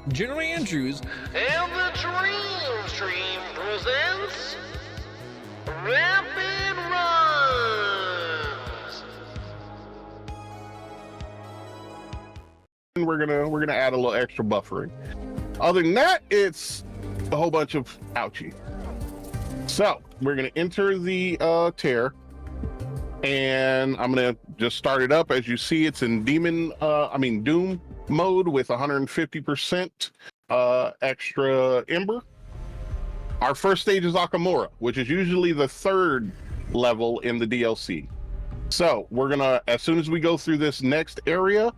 General Andrews, And the Dream Stream presents Rapid Runs. And we're gonna add a little extra buffering. Other than that, it's a whole bunch of ouchie. So we're gonna enter the tear, and I'm gonna just start it up. As you see, it's in Doom mode with 150% extra Ember. Our first stage is Akamura, which is usually the third level in the DLC. So we're gonna, as soon as we go through this next area,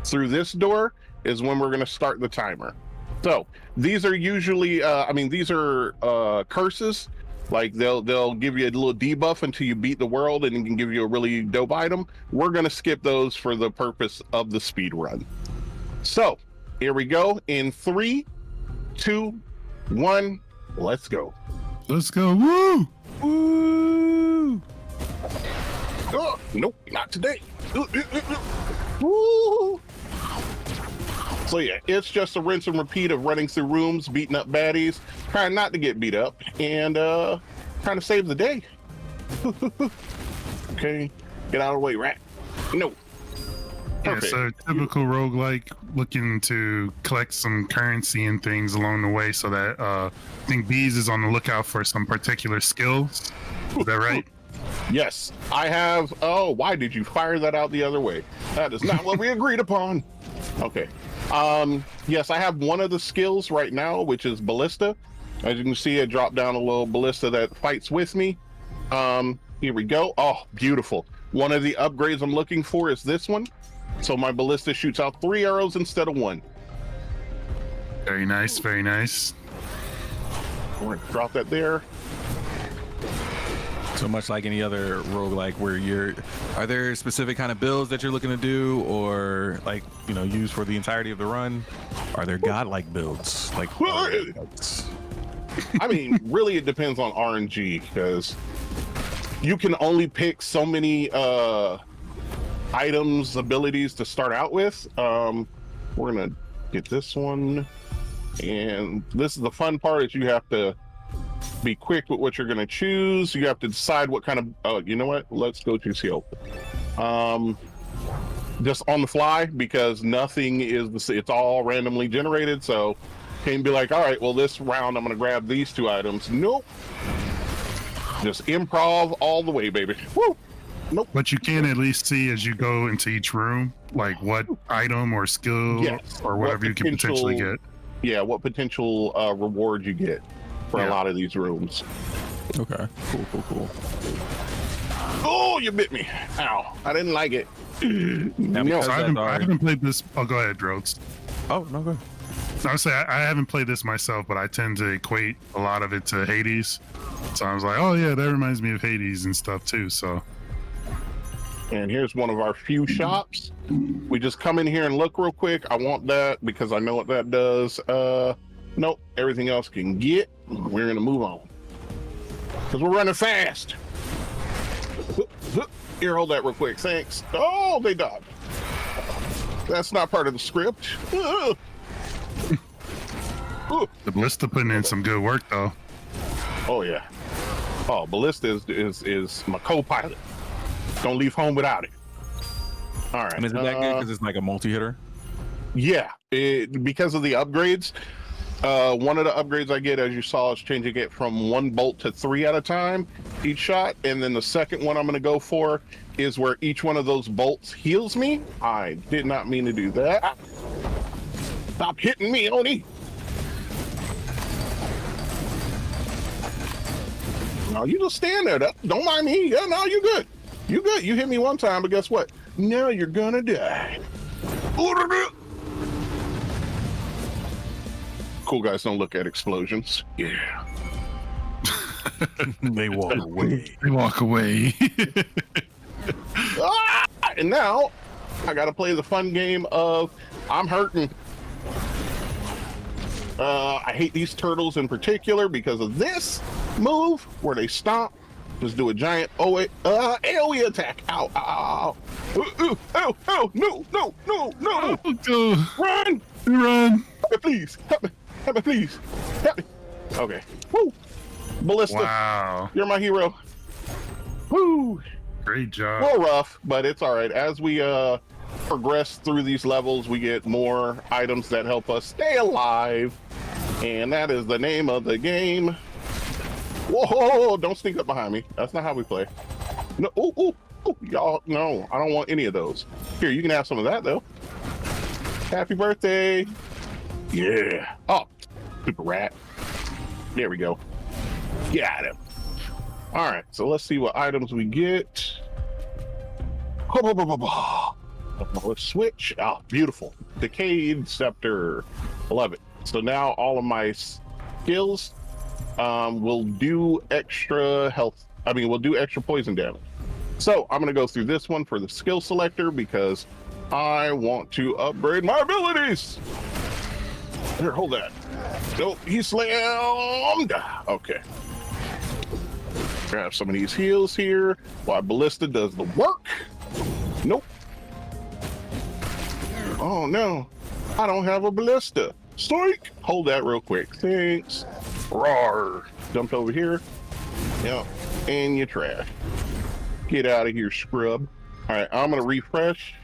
through this door, is when we're gonna start the timer. So these are usually, these are curses. Like they'll give you a little debuff until you beat the world, and it can give you a really dope item. We're gonna skip those for the purpose of the speed run. So here we go in 3, 2, 1. Let's go. Let's go. Woo! Woo! Oh, nope, not today. Woo! So yeah, it's just a rinse and repeat of running through rooms, beating up baddies, trying not to get beat up, and trying to save the day. Okay, get out of the way, rat. No. Yeah, so typical roguelike, looking to collect some currency and things along the way, so that I think Beaz is on the lookout for some particular skills. Is that right? Yes, I have. Oh, why did you fire that out the other way? That is not what we agreed upon. Okay. Yes, I have one of the skills right now, which is Ballista. As you can see, I dropped down a little Ballista that fights with me. Here we go. Oh, beautiful. One of the upgrades I'm looking for is this one. So my Ballista shoots out 3 arrows instead of 1. Very nice, very nice. We're gonna drop that there. so much like any other roguelike where are there specific kind of builds that you're looking to do, or like, use for the entirety of the run? Are there godlike builds? Like, I mean, really it depends on RNG, because you can only pick so many items, abilities to start out with. We're gonna get this one, and this is the fun part, is you have to be quick with what you're gonna choose. You have to decide what kind of you know what, let's go to CO. Just on the fly, because nothing is it's all randomly generated, so can't be like, all right, well, this round I'm gonna grab these 2 items. Nope, just improv all the way, baby. Woo. Nope. But you can at least see as you go into each room, like what item or skill or whatever you can potentially get. Yeah, what potential reward you get for a lot of these rooms. Okay, cool. Oh, you bit me. Ow, I didn't like it. Now, So I haven't played this. Oh, go ahead, Drogs. Oh, no, go ahead. So I would say I haven't played this myself, but I tend to equate a lot of it to Hades. So I was like, oh yeah, that reminds me of Hades and stuff too. So. And here's one of our few shops. We just come in here and look real quick. I want that because I know what that does. Nope, everything else can get. We're gonna move on, because we're running fast. Here, hold that real quick, thanks. Oh, they dodged. That's not part of the script. The Ballista putting in some good work though. Oh yeah. Oh, Ballista is my co-pilot. Don't leave home without it. All right. And is it that good because it's like a multi-hitter? Yeah, because of the upgrades. One of the upgrades I get, as you saw, is changing it from 1 bolt to 3 at a time each shot. And then the second one I'm going to go for is where each one of those bolts heals me. I did not mean to do that. Stop hitting me, Oni. No, you just stand there. Don't mind me. Yeah, no, you good. You good. You hit me one time, but guess what? Now you're gonna die. Cool guys don't look at explosions. Yeah. They walk away. They walk away. And now I gotta play the fun game of I'm hurting. I hate these turtles in particular because of this move where they stomp. Just do a giant AoE attack. Ow, ow, ow. Ooh, ow, ow, no. Run! me, please. Help me, please. Help me. Okay. Woo. Ballista, Wow. you're my hero. Woo. Great A job. little rough, but it's all right. As we progress through these levels, we get more items that help us stay alive, and that is the name of the game. Whoa! Don't sneak up behind me. That's not how we play. No, ooh, y'all. No, I don't want any of those. Here, you can have some of that though. Happy birthday! Yeah. Oh, super rat. There we go. Got him. All right, so let's see what items we get. Let's switch. Oh, beautiful. Decayed Scepter. I love it. So now all of my skills will do extra health. I mean, we'll do extra poison damage. So I'm going to go through this one for the skill selector because I want to upgrade my abilities. Here, hold that. Nope, he slammed. Okay. Grab some of these heals here while Ballista does the work. Nope. Oh no, I don't have a Ballista. Stoik! Hold that real quick. Thanks. Roar. Dumped over here. Yep. And you trash. Get out of here, scrub. All right, I'm gonna refresh.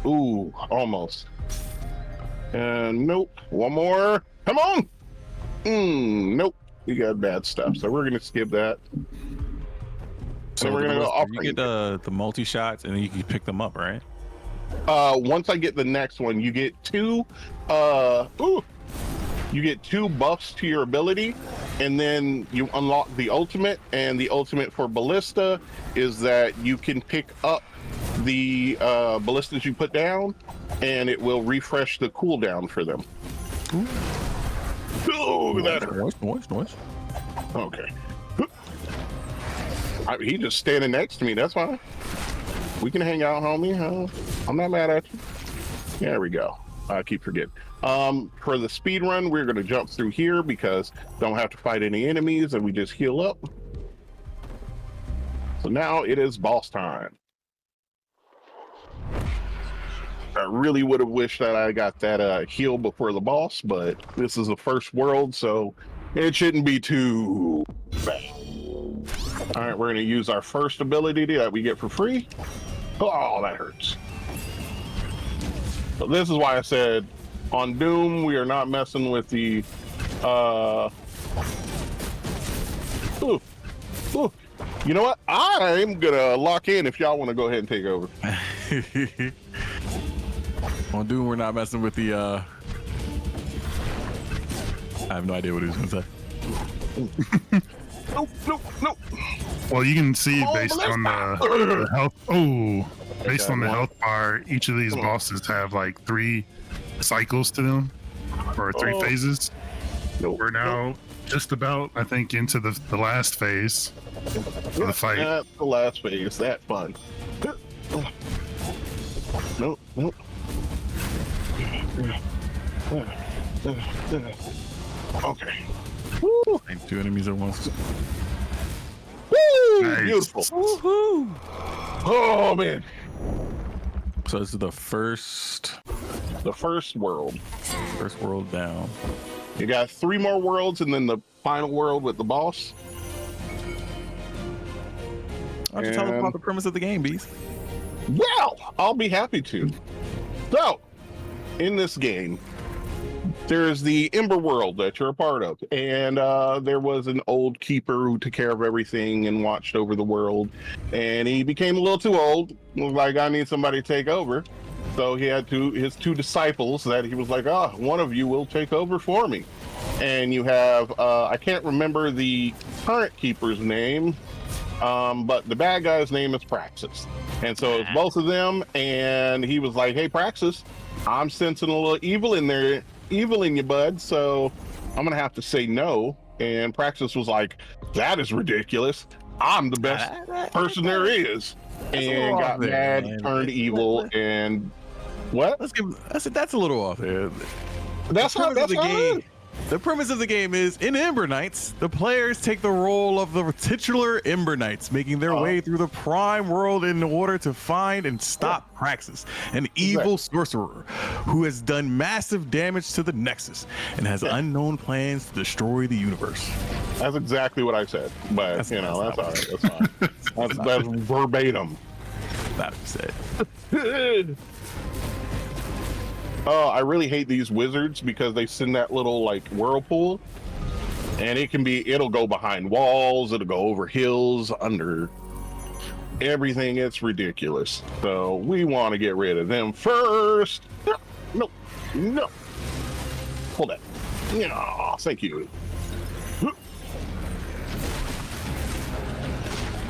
Ooh, almost. Nope. One more. Come on. Nope. You got bad stuff, so we're gonna skip that. So we're gonna go off. you get the multi shots, and then you can pick them up, right? Once I get the next one, you get two. You get 2 buffs to your ability, and then you unlock the ultimate. And the ultimate for Ballista is that you can pick up the ballistas you put down, and it will refresh the cooldown for them. Oh, that hurt. Noise. Okay. He just standing next to me. That's fine. We can hang out, homie. I'm not mad at you. There we go. I keep forgetting. For the speed run, we're going to jump through here because don't have to fight any enemies and we just heal up. So now it is boss time. I really would have wished that I got that heal before the boss, but this is the first world, so it shouldn't be too bad. All right, we're going to use our first ability that we get for free. Oh, that hurts. So this is why I said on Doom, we are not messing with the You know what? I'm gonna lock in if y'all want to go ahead and take over. On Doom, we're not messing with the I have no idea what he was gonna say. Nope. Well, you can see based on the health. Oh, based on the health bar, each of these bosses have like 3 cycles to them, or 3 phases. We're now just about, I think, into the last phase of the fight. That's the last phase. That fun. Nope. Okay. Woo. 2 enemies at once. Woo! Nice. Beautiful. Woohoo! Oh man. So this is the first world. First world down. You got 3 more worlds and then the final world with the boss. Why don't you tell them about the premise of the game, Beaz? Well, I'll be happy to. So, in this game, there's the Ember world that you're a part of, and there was an old keeper who took care of everything and watched over the world, and he became a little too old. Was like, I need somebody to take over. So he had his 2 disciples that he was like, one of you will take over for me. And you have, I can't remember the current keeper's name, but the bad guy's name is Praxis. And so it's both of them, and he was like, hey, Praxis, I'm sensing a little evil in there. Evil in you, bud, so I'm gonna have to say no. And Praxis was like, that is ridiculous. I'm the best person there is. And got mad, turned evil, and what? Let's give. That's a little off there. That's how. That's the how. game. the premise of the game is in Ember Knights, the players take the role of the titular Ember Knights, making their way through the Prime World in order to find and stop Praxis, an evil sorcerer who has done massive damage to the Nexus and has unknown plans to destroy the universe. That's exactly what I said, but that's all right. That's fine. That's verbatim. That said. I really hate these wizards because they send that little like whirlpool, and it'll go behind walls, it'll go over hills, under everything. It's ridiculous. So we want to get rid of them first. No. Hold that. Yeah, thank you.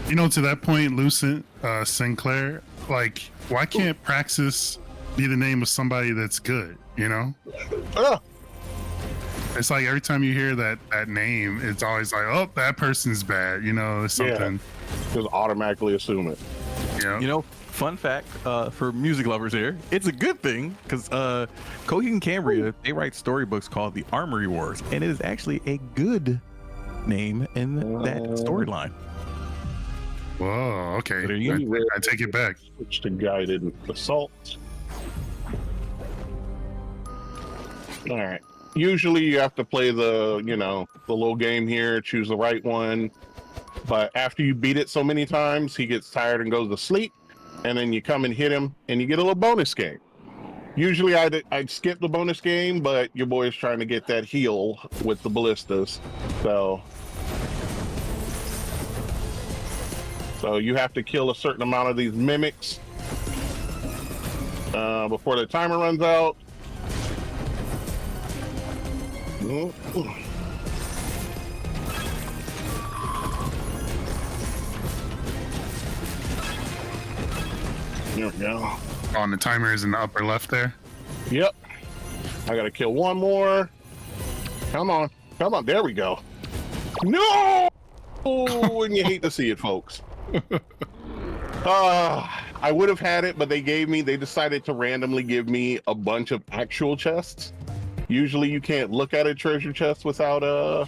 To that point, Lucent, Sinclair, like, why can't Praxis be the name of somebody that's good? It's like every time you hear that name, it's always like, oh, that person's bad, something. Just automatically assume it. Yeah. Fun fact for music lovers here, it's a good thing because Coheed and Cambria, they write storybooks called The Armory Wars, and it is actually a good name in that storyline. Whoa, okay. I take it back. Switch to guided assault. All right. Usually you have to play the little game here, choose the right one. But after you beat it so many times, he gets tired and goes to sleep. And then you come and hit him and you get a little bonus game. Usually I'd skip the bonus game, but your boy is trying to get that heal with the ballistas. So you have to kill a certain amount of these mimics before the timer runs out. There we go. On the timer is in the upper left there. Yep. I gotta kill one more. Come on. There we go. No! Oh, and you hate to see it, folks. I would have had it, but they decided to randomly give me a bunch of actual chests. Usually you can't look at a treasure chest without it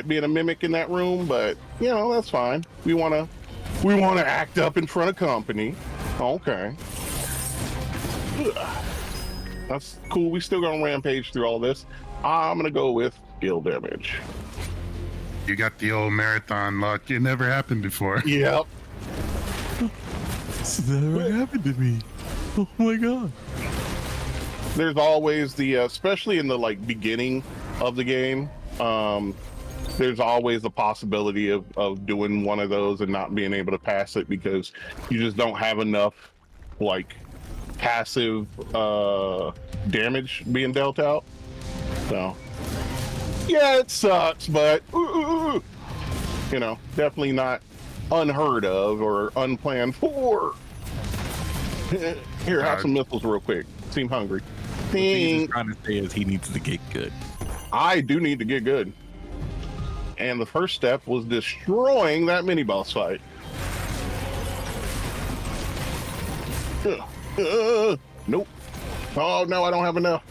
being a mimic in that room, but that's fine. We wanna act up in front of company. Okay. That's cool. We still gonna rampage through all this. I'm gonna go with skill damage. You got the old marathon luck. It never happened before. Yep. This never happened to me. Oh my god. There's always especially in the beginning of the game, there's always the possibility of doing one of those and not being able to pass it because you just don't have enough passive damage being dealt out. So yeah, it sucks, but definitely not unheard of or unplanned for. Here, have some missiles real quick. Seem hungry. What he's trying to say is he needs to get good. I do need to get good. And the first step was destroying that mini boss fight. Nope. Oh no, I don't have enough.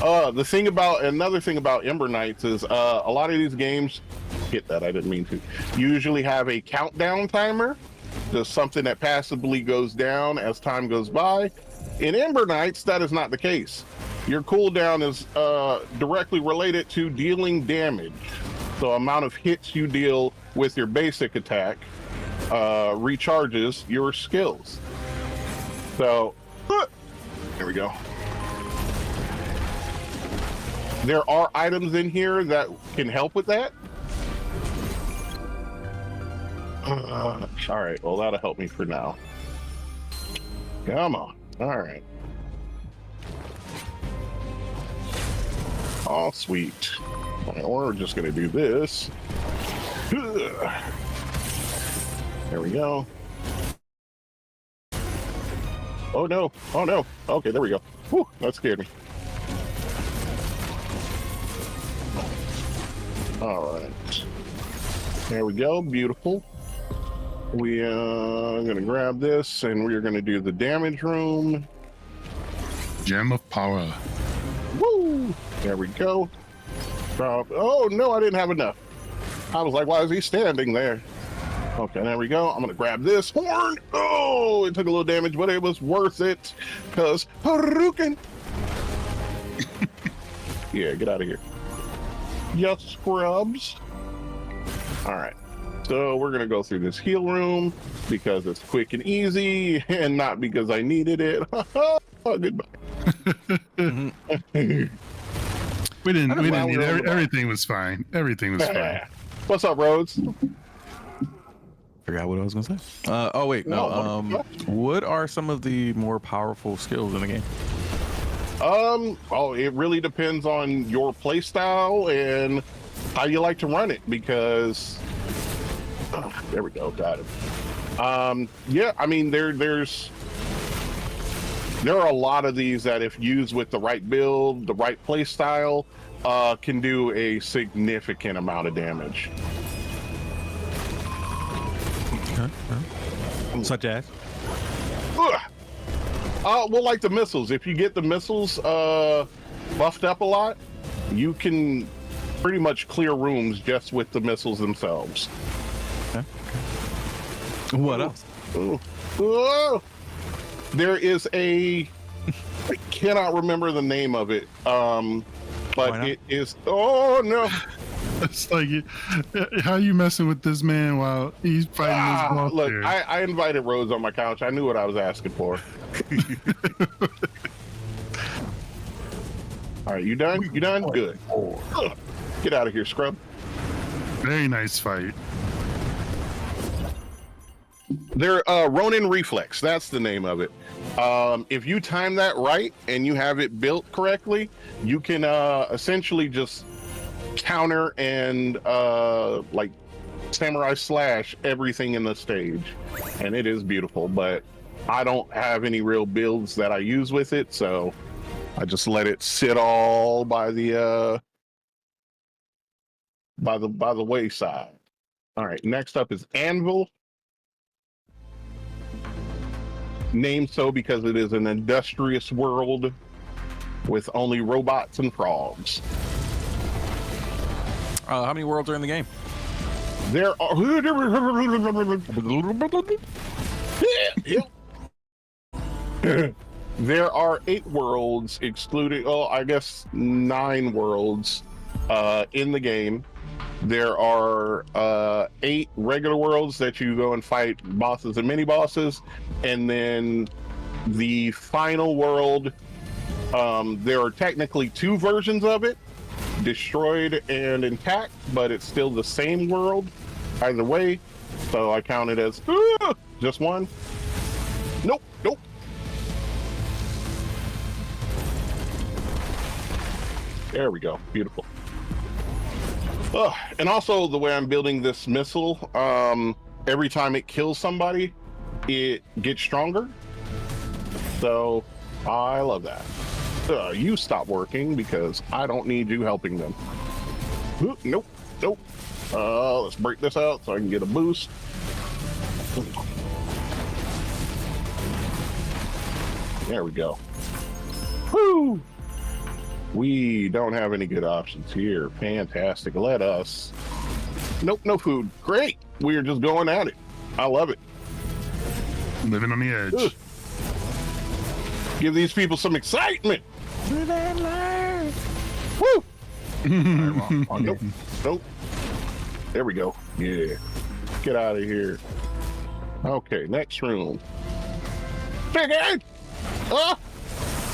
Another thing about Ember Knights is a lot of these games, get that, I didn't mean to, usually have a countdown timer. Just something that passively goes down as time goes by. In Ember Knights, that is not the case. Your cooldown is directly related to dealing damage. So amount of hits you deal with your basic attack recharges your skills. So, there we go. There are items in here that can help with that. All right, well, that'll help me for now. Come on. All right. Oh, sweet. Well, we're just going to do this. There we go. Oh, no. Oh, no. Okay, there we go. Whew, that scared me. All right. There we go. Beautiful. We are going to grab this, and we're going to do the damage room. Gem of power. Woo! There we go. Drop. Oh no, I didn't have enough. I was like, why is he standing there? Okay, there we go. I'm gonna grab this horn. Oh, it took a little damage, but it was worth it because Hadouken. Yeah, get out of here. Yes, scrubs. All right. So we're gonna go through this heal room because it's quick and easy, and not because I needed it. Oh, goodbye. We didn't need everything was fine. Everything was fine. What's up, Rhodes? Forgot what I was gonna say. Oh wait, no. What are some of the more powerful skills in the game? Oh, it really depends on your play style and how you like to run it, because there we go, got it. Yeah, I mean there are a lot of these that, if used with the right build, the right play style, can do a significant amount of damage. Okay. Such as? Well, like the missiles. If you get the missiles buffed up a lot, you can pretty much clear rooms just with the missiles themselves. Okay. What else? There is I cannot remember the name of it, but it is, oh no. It's like, how you messing with this man while he's fighting his boss? Look, here? I invited Rose on my couch. I knew what I was asking for. All right, you done? You done? Good. Get out of here, scrub. Very nice fight. They're Ronin Reflex. That's the name of it. If you time that right and you have it built correctly, you can essentially just counter and like samurai slash everything in the stage, and it is beautiful. But I don't have any real builds that I use with it, so I just let it sit all by the wayside. All right, next up is Anvil. Named so because it is an industrious world with only robots and frogs. How many worlds are in the game? There are there are 8 worlds, excluding, I guess 9 worlds in the game. There are 8 regular worlds that you go and fight bosses and mini bosses, and then the final world, there are technically 2 versions of it, destroyed and intact, but it's still the same world either way, so I count it as just one. Nope. There we go. Beautiful. And also the way I'm building this missile, every time it kills somebody, it gets stronger. So I love that. You stop working because I don't need you helping them. Nope. Let's break this out so I can get a boost. There we go. Woo! We don't have any good options here. Fantastic. Let us. Nope, no food. Great. We are just going at it. I love it. Living on the edge. Ugh. Give these people some excitement. Woo! Nope. There we go. Yeah. Get out of here. Okay, next room. Chicken! Oh!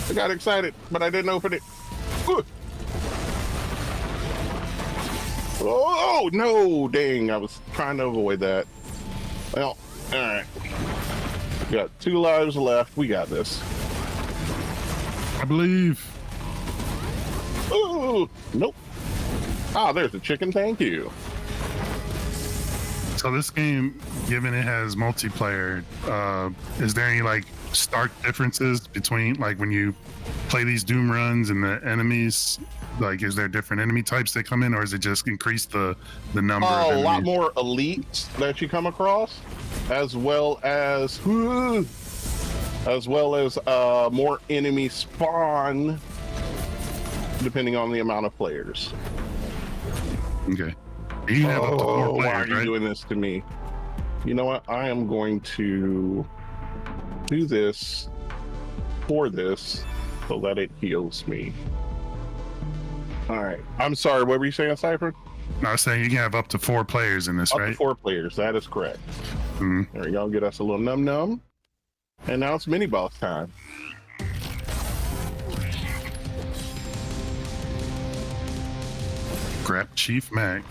I got excited, but I didn't open it. Oh, no, dang. I was trying to avoid that. Well, all right. We got 2 lives left. We got this. I believe. Oh, nope. There's the chicken. Thank you. So this game, given it has multiplayer, is there any like stark differences between like when you play these Doom runs and the enemies? Like, is there different enemy types that come in, or is it just increase the number of enemies? A lot more elites that you come across, as well as more enemy spawn. depending on the amount of players. Okay. You can have up to 4 Why players, are you right? doing this to me? You know what? I am going to do this for this so that it heals me. All right. I'm sorry. What were you saying, Cypher? I was saying you can have up to 4 players in this, Up right? to 4 players. That is correct. Mhm. There we go. Get us a little num num. And now it's mini boss time. Grab Chief Mac.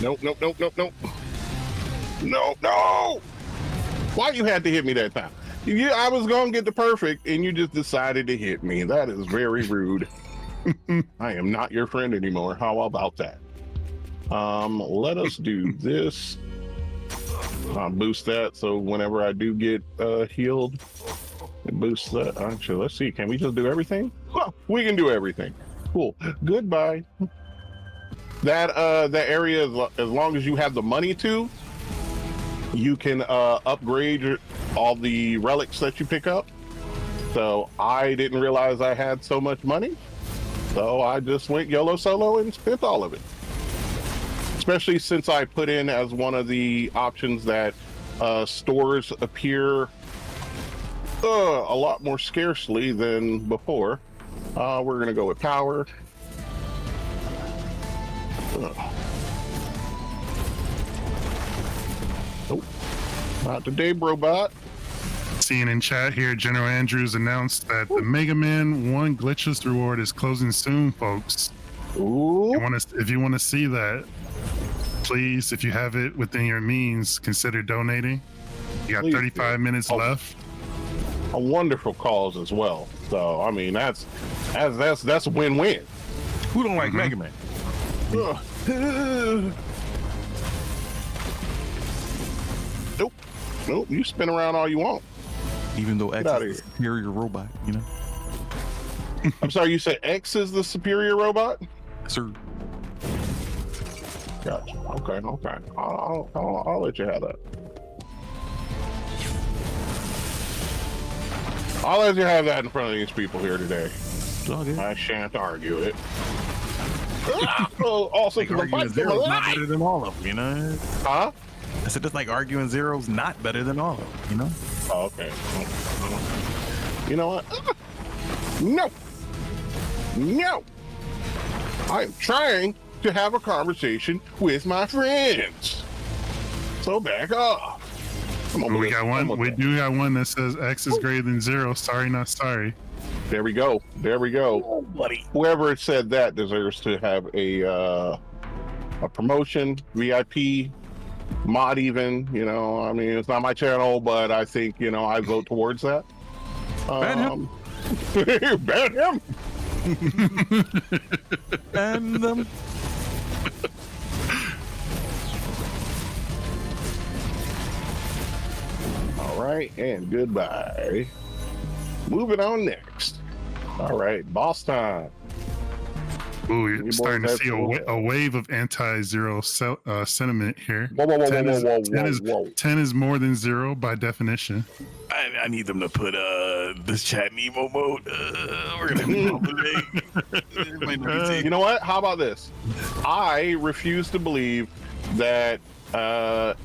Nope, nope, nope, nope, nope. No, no! Why you had to hit me that time? Yeah, I was gonna get the perfect, and you just decided to hit me. That is very rude. I am not your friend anymore. How about that? Let us do this. Boost that, so whenever I do get healed, it boosts that. Actually, let's see. Can we just do everything? Huh, we can do everything. Cool. Goodbye. That area, as long as you have the money to, you can upgrade all the relics that you pick up. So I didn't realize I had so much money, so I just went YOLO solo and spent all of it. Especially since I put in as one of the options that stores appear a lot more scarcely than before. We're gonna go with power. Nope, not today, Brobot. Seeing in chat here, General Andrews announced that the Mega Man 1 glitchless reward is closing soon, folks. Ooh. If you want to see that, please, if you have it within your means, consider donating. You got Please 35 do. minutes left. A wonderful cause as well. So I mean, that's a win-win. Who don't like Mega Man? Nope, nope. You spin around all you want. Even though X outta is the here. superior robot, you know? I'm sorry, you said X is the superior robot? Sir. Gotcha. Okay, okay. I'll let you have that. I'll let you have that in front of these people here today. It's all good. I shan't argue it. Also, Like because I'm arguing fighting for my zero's not life. better than all of them, you know? Huh? I said it's like arguing zero's not better than all of them, you know? Oh, okay. You know what? No. No. I'm trying to have a conversation with my friends. So back off. We got one. We do got one that says X is greater than 0. Sorry, not sorry. There we go. There we go. Oh, buddy. Whoever said that deserves to have a promotion, VIP, mod even. You know, I mean, it's not my channel, but I think, you know, I vote towards that. Ban him. Ban him. And them. All right, and goodbye. Moving on next. All right, boss time. Ooh, You you're boys starting to have see to- a wave of anti-0 sentiment here. Whoa, whoa, whoa, 10 whoa, is, whoa, 10 whoa, is, whoa. 10 is more than 0 by definition. I need them to put this chat in emo mode. We're gonna be You know what? How about this? I refuse to believe that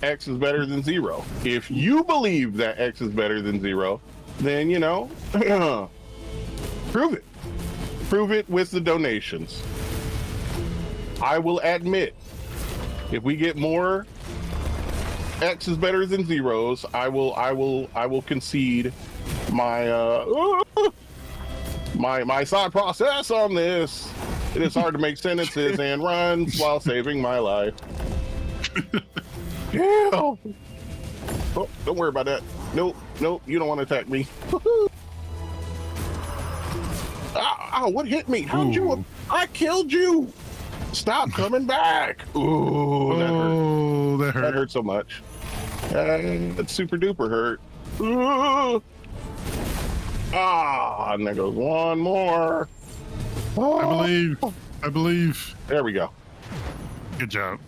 X is better than 0. If you believe that X is better than 0, then, you know, prove it. Prove it with the donations. I will admit, if we get more X is better than 0s, I will concede my my thought process on this. It is hard to make sentences and runs while saving my life. Yeah. Oh, don't worry about that. Nope, you don't want to attack me. Ow, what hit me? How'd you? Ooh. I killed you. Stop coming back. Ooh, that hurt. Oh, that That hurt. hurt so much. It's super duper hurt. Ooh. And there goes one more. I believe. There we go. Good job.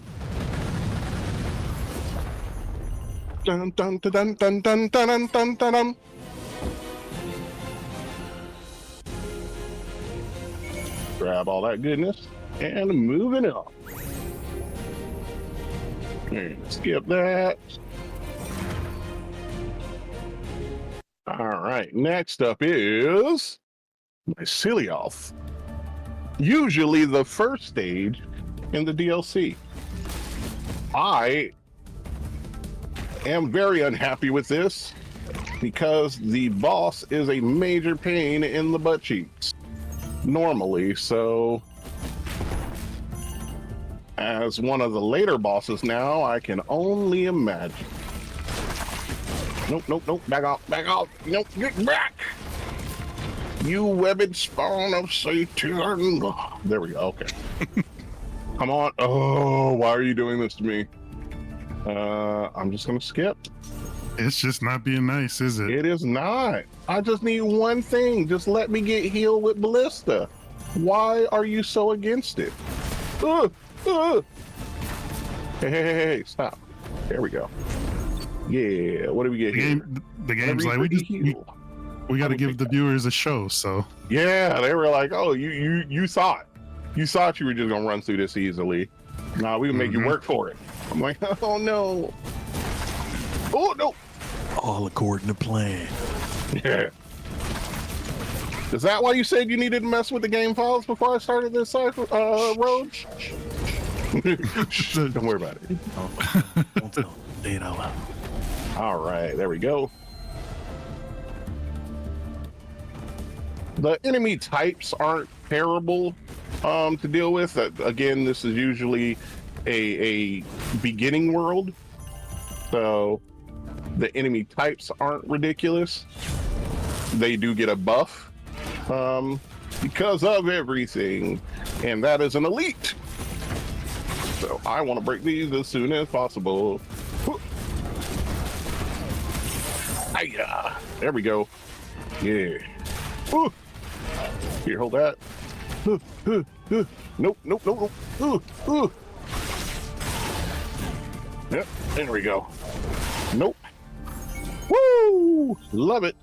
Dun dun dun dun dun dun dun dun dun dun. Grab all that goodness and moving it on. Okay, skip that. All right, next up is Mycelium. Usually the first stage in the DLC. I am very unhappy with this because the boss is a major pain in the butt cheeks normally. So as one of the later bosses now, I can only imagine. Nope, nope, nope, back off, nope, get back! You webbed spawn of Satan. There we go, okay. Come on. Oh, why are you doing this to me? I'm just gonna skip. It's just not being nice, is it? It is not. I just need one thing. Just let me get healed with Ballista. Why are you so against it? Hey, hey, stop. There we go. Yeah, what do we get here? The game's like, we got to give the viewers a show, so. Yeah, they were like, oh, you thought you were just gonna run through this easily. Nah, we can make you work for it. I'm like, oh no. Oh no. All according to plan. Yeah. Is that why you said you needed to mess with the game files before I started this road? Don't worry about it. Don't tell. Say it out loud. All right, there we go. The enemy types aren't terrible to deal with. Again, this is usually a beginning world, so the enemy types aren't ridiculous. They do get a buff because of everything, and that is an elite. So I want to break these as soon as possible. Hiya. There we go. Yeah. Ooh. Here, hold that. Nope, nope, nope, nope. Yep, there we go. Nope. Woo! Love it.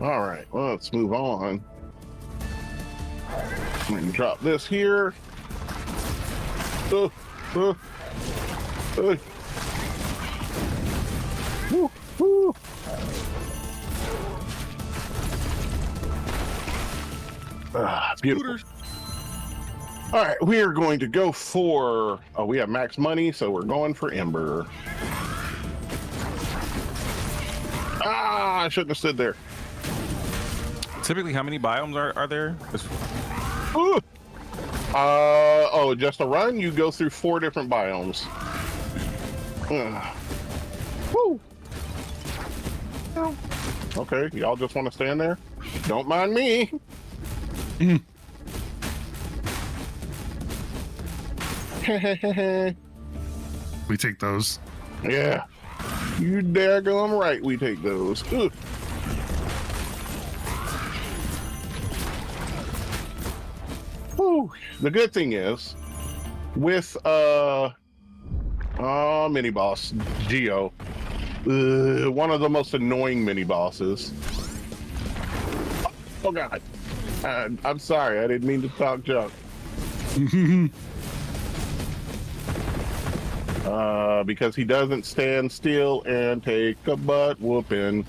All right, well, let's move on. I'm gonna drop this here. Woo, woo. Beautiful. All right, we are going to go for, we have max money, so we're going for Ember. I shouldn't have stood there. Typically, how many biomes are there? Ooh. Just a run, you go through 4 different biomes. Woo. Okay, y'all just want to stand there? Don't mind me. We take those. Yeah, you daggone right, we take those. Ugh. Whew. The good thing is, with mini boss Geo, one of the most annoying mini bosses. Oh God, I'm sorry, I didn't mean to talk junk. Because he doesn't stand still and take a butt whooping.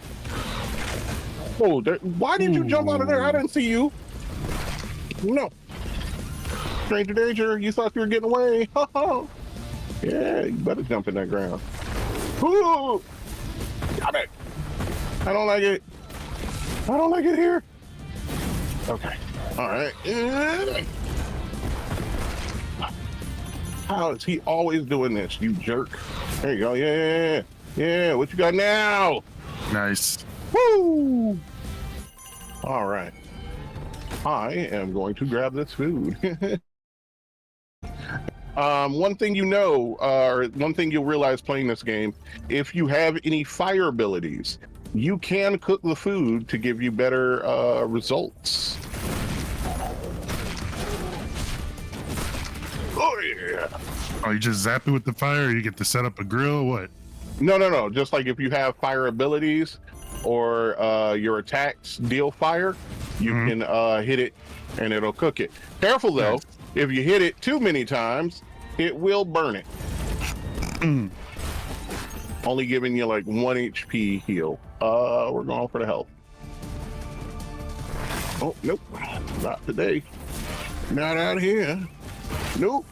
Oh, why did you jump out of there? I didn't see you. No. Stranger danger, you thought you were getting away. Yeah, you better jump in that ground. Ooh, got it. I don't like it. I don't like it here. Okay. All right. How is he always doing this, you jerk? There you go. Yeah. Yeah. What you got now? Nice. Woo! All right. I am going to grab this food. One thing you know, or one thing you'll realize playing this game, if you have any fire abilities, you can cook the food to give you better results. Oh yeah. Oh, you just zap it with the fire, or you get to set up a grill? What? No. Just like if you have fire abilities or your attacks deal fire, you can hit it and it'll cook it. Careful though, Nice. if you hit it too many times, it will burn it. Only giving you like 1 HP heal. We're going for the health. Oh, nope. Not today. Not out here. Nope.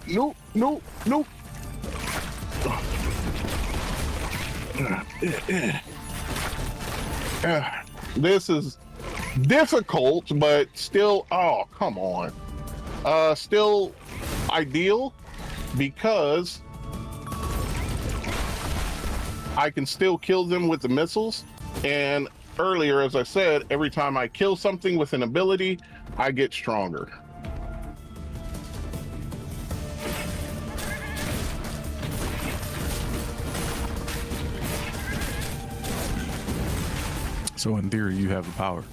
This is difficult, but still, oh, come on. Still ideal because I can still kill them with the missiles. And earlier, as I said, every time I kill something with an ability, I get stronger. So in theory, you have the power.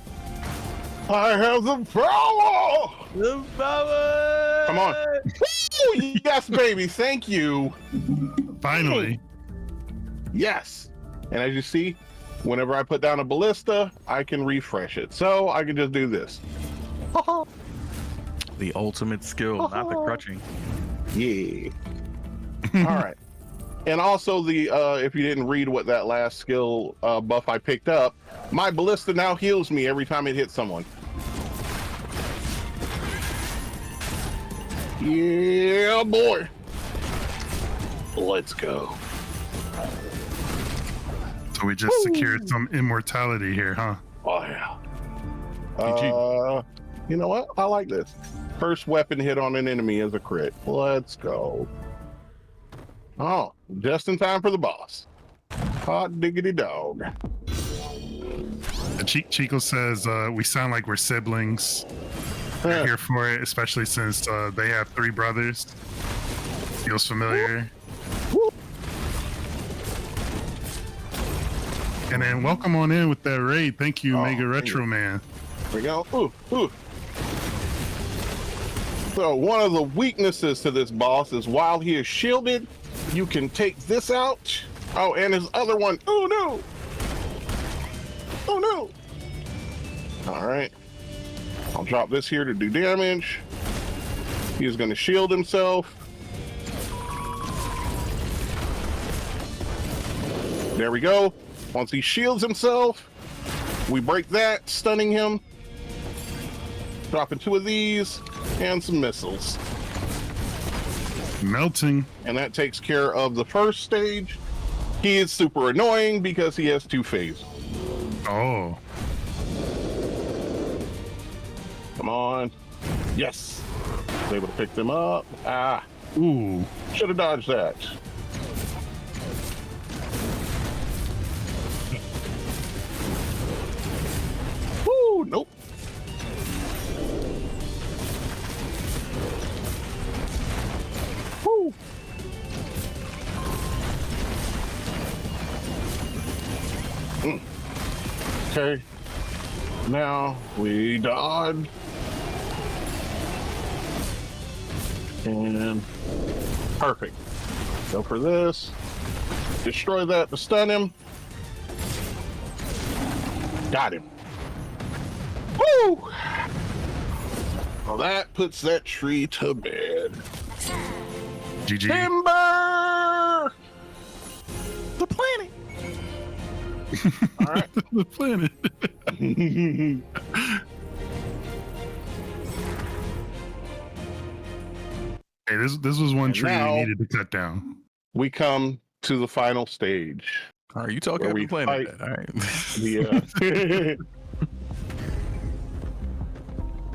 I have the power! The power! Come on. Woo! Yes, baby. Thank you. Finally. Yes. And as you see, whenever I put down a ballista, I can refresh it. So I can just do this. The ultimate skill, not the crutching. Yeah. All right. And also the if you didn't read what that last skill buff I picked up, my ballista now heals me every time it hits someone. Yeah, boy. Let's go. So we just secured some immortality here, huh? Oh yeah. You know what? I like this. First weapon hit on an enemy is a crit. Let's go. Oh, just in time for the boss. Hot diggity dog. Chico says we sound like we're siblings. They're here for it, especially since they have 3 brothers. Feels familiar. And then welcome on in with that raid. Thank you, Mega Retro Man. There we go. Ooh. So one of the weaknesses to this boss is while he is shielded, you can take this out. Oh, and his other one. Oh no. Oh no. All right. I'll drop this here to do damage. He is going to shield himself. There we go. Once he shields himself, we break that, stunning him. Dropping 2 of these and some missiles. Melting. And that takes care of the first stage. He is super annoying because he has 2 phases. Oh. Come on. Yes. Was able to pick them up. Ah. Ooh. Should have dodged that. Woo, nope. Woo. Okay. Now we dodge. And perfect. Go for this. Destroy that to stun him. Got him. Woo! Well, that puts that tree to bed. GG. Ember! The planet. All right. The planet. Hey, this was one And tree now- we needed to cut down. We come to the final stage. All right, you talk Where every we planet. fight- All right. The,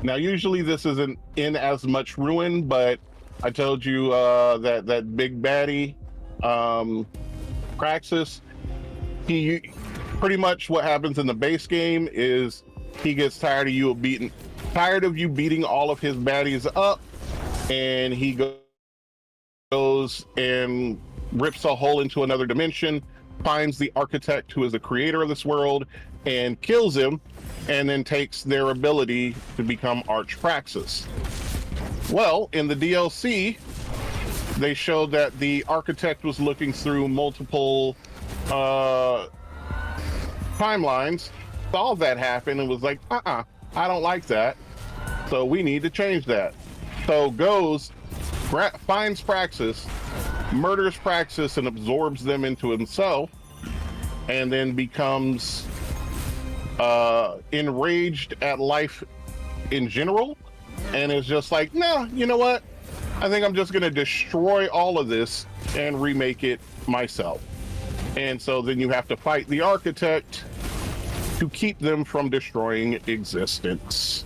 now, usually this isn't in as much ruin, but I told you that big baddie, Praxis, he pretty much what happens in the base game is he gets tired of you beating all of his baddies up, and he goes and rips a hole into another dimension, finds the architect who is the creator of this world, and kills him, and then takes their ability to become Arch Praxis. Well, in the DLC, they showed that the architect was looking through multiple timelines, saw that happen, and was like, I don't like that. So we need to change that. So goes, finds Praxis, murders Praxis, and absorbs them into himself, and then becomes enraged at life in general, and is just like, nah, you know what? I think I'm just gonna destroy all of this and remake it myself. And so then you have to fight the architect to keep them from destroying existence.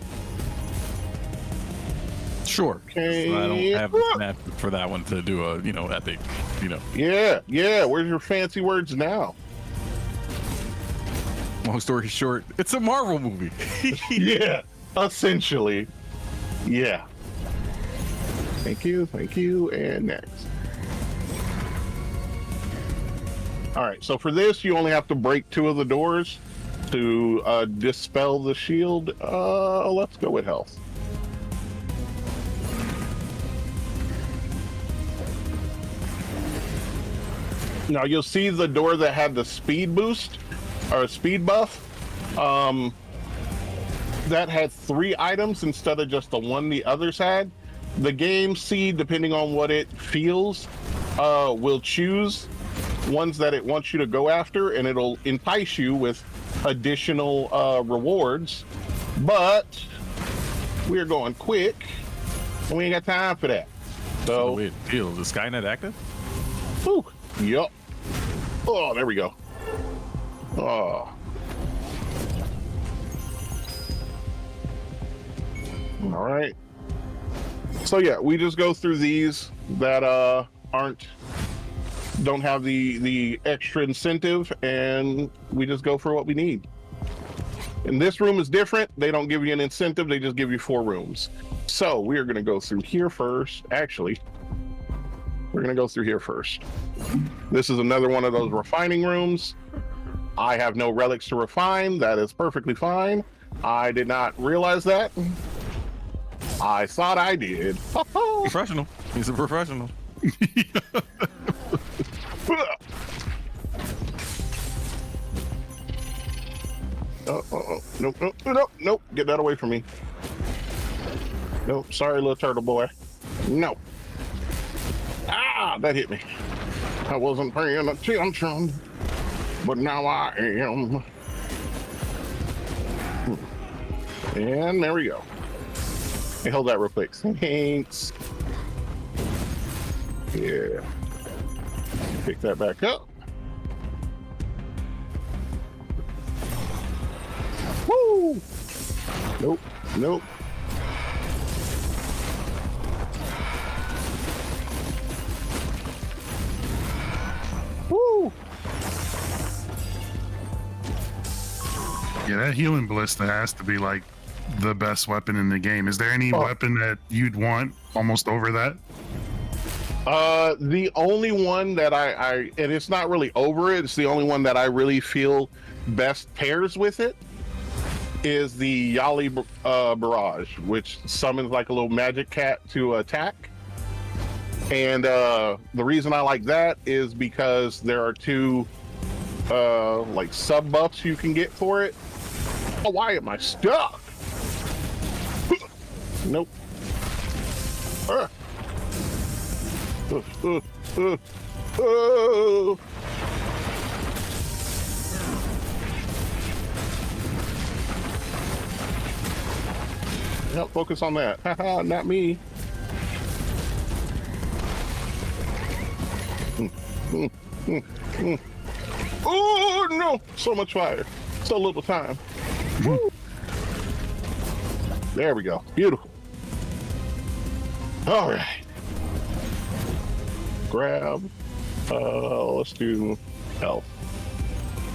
Sure. Okay. So I don't have the map for that one to do a, epic, Yeah. Where's your fancy words now? Long story short, it's a Marvel movie. Yeah, essentially. Yeah. Thank you, and next. All right, so for this, you only have to break 2 of the doors to dispel the shield. Let's go with health. Now you'll see the door that had the speed boost or speed buff. That had 3 items instead of just the one the others had. The game seed, depending on what it feels, will choose ones that it wants you to go after, and it'll entice you with additional rewards. But we're going quick, and we ain't got time for that. So the way it feels, is Skynet active? Whew, yup. Oh, there we go. Oh. All right. So yeah, we just go through these that don't have the extra incentive, and we just go for what we need. And this room is different. They don't give you an incentive, they just give you 4 rooms. So we are gonna go through here first. Actually, we're gonna go through here first. This is another one of those refining rooms. I have no relics to refine. That is perfectly fine. I did not realize that. I thought I did. Professional. He's a professional. Nope. Get that away from me. Nope. Sorry, little turtle boy. No. Ah, that hit me. I wasn't paying attention, but now I am. And there we go. Hey, hold that real quick. Thanks. Yeah. Pick that back up. Woo! Nope. Woo! Yeah, that healing ballista has to be like the best weapon in the game. Is there any weapon that you'd want almost over that? The only one that I and it's not really over it, it's the only one that I really feel best pairs with it is the Yali Barrage, which summons like a little magic cat to attack. And the reason I like that is because there are 2 like sub buffs you can get for it. Oh, why am I stuck? Nope. Yep, focus on that. Haha, not me. Oh no! So much fire. So little time. Woo. There we go. Beautiful. All right. Grab. Let's do health.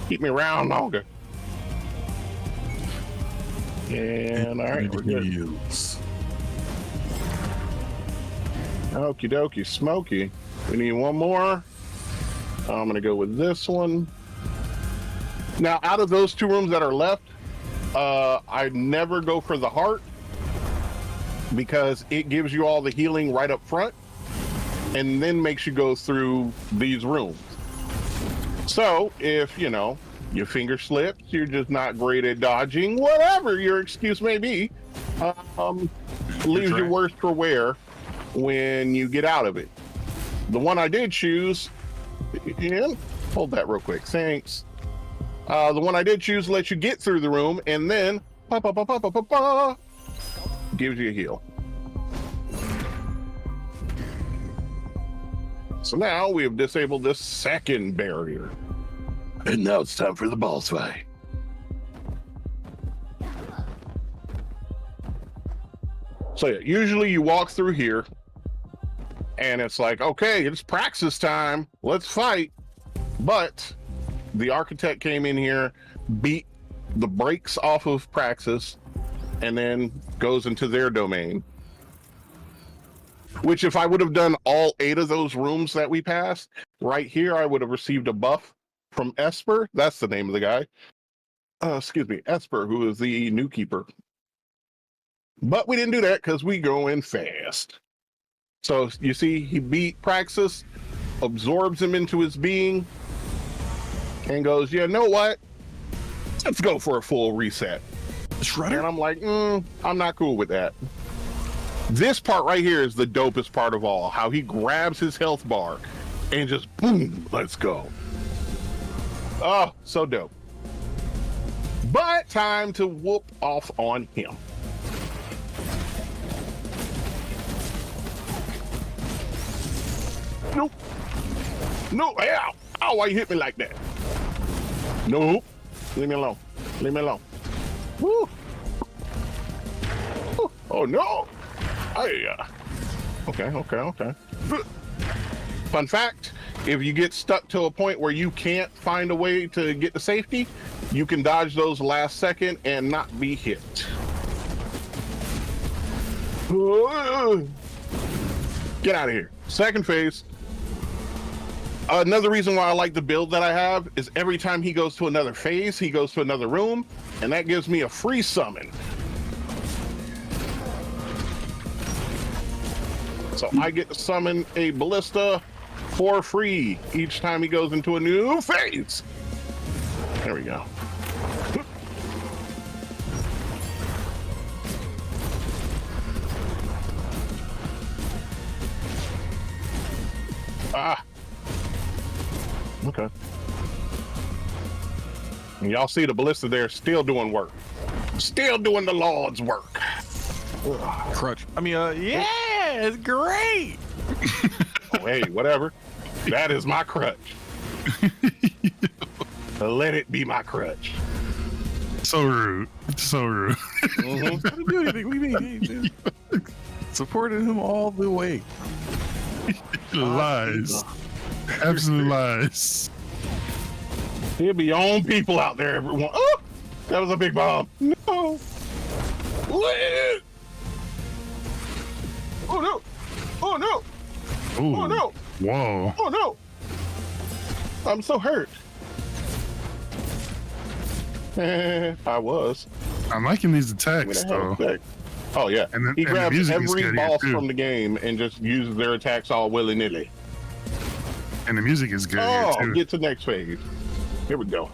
Keep me around longer. And all right, we're good. Okie dokie, smoky. We need one more. I'm gonna go with this one. Now, out of those 2 rooms that are left, I never go for the heart because it gives you all the healing right up front. and then makes you go through these rooms. So if, you know, your finger slips, you're just not great at dodging, whatever your excuse may be, leaves you worse for wear when you get out of it. The one I did choose, and hold that real quick, thanks. The one I did choose lets you get through the room and then gives you a heal. So now we have disabled this second barrier. And now it's time for the boss fight. So yeah, usually you walk through here and it's like, okay, it's Praxis time. Let's fight. But the architect came in here, beat the brakes off of Praxis, and then goes into their domain. Which if I would have done all 8 of those rooms that we passed, right here I would have received a buff from Esper. That's the name of the guy. Excuse me, Esper, who is the new keeper. But we didn't do that because we go in fast. So you see, he beat Praxis, absorbs him into his being, and goes, you know what? Let's go for a full reset. Shredder? And I'm like, I'm not cool with that. This part right here is the dopest part of all. How he grabs his health bar and just boom, let's go. Oh, so dope. But time to whoop off on him. Nope. No, ow. Ow, why you hit me like that? Nope. Leave me alone. Leave me alone. Woo. Oh, no. Okay. Fun fact, if you get stuck to a point where you can't find a way to get to safety, you can dodge those last second and not be hit. Get out of here. Second phase. Another reason why I like the build that I have is every time he goes to another phase, he goes to another room, and that gives me a free summon. So I get to summon a ballista for free each time he goes into a new phase. There we go. Okay. And y'all see the ballista there still doing work. Still doing the Lord's work. Crutch. I mean, yeah, it's great. Oh, hey, whatever. That is my crutch. Let it be my crutch. So rude. So rude. Mm-hmm. Supported him all the way. Lies. Absolute lies. He'll be your own people out there, everyone. Oh, that was a big bomb. No. Oh, no. Oh, no. Ooh. Oh, no. Whoa. Oh, no. I'm so hurt. I was. I'm liking these attacks, though. Oh, yeah. And then, he and grabs the music every is boss too. from the game and just uses their attacks all willy-nilly. And the music is good Oh, here, too. get to the next phase. Here we go.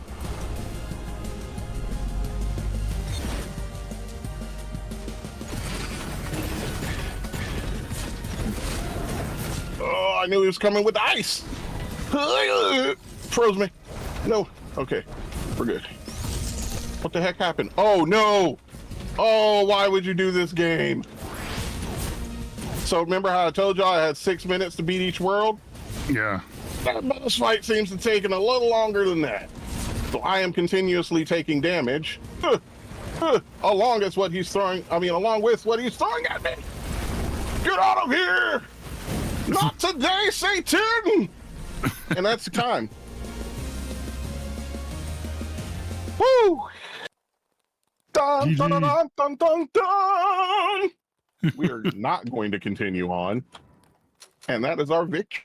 Oh, I knew he was coming with ice. Froze me. No. Okay. We're good. What the heck happened? Oh, no. Oh, why would you do this game? So remember how I told y'all I had 6 minutes to beat each world? Yeah. That boss fight seems to have taken a little longer than that. So I am continuously taking damage. Along with what he's throwing at me. Get out of here! Not today, Satan! And that's the time. Woo! Dun, dun, dun, dun, dun, dun, dun. We are not going to continue on. And that is our victory.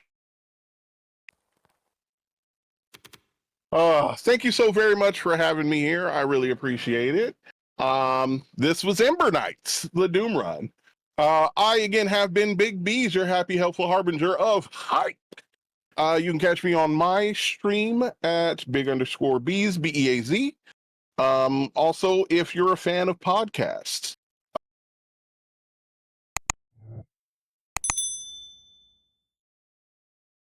Thank you so very much for having me here. I really appreciate it. This was Ember Knights, the Doom Run. I again have been Big Beaz, your happy, helpful harbinger of hype. You can catch me on my stream at big_Beaz, Beaz. Also, if you're a fan of podcasts,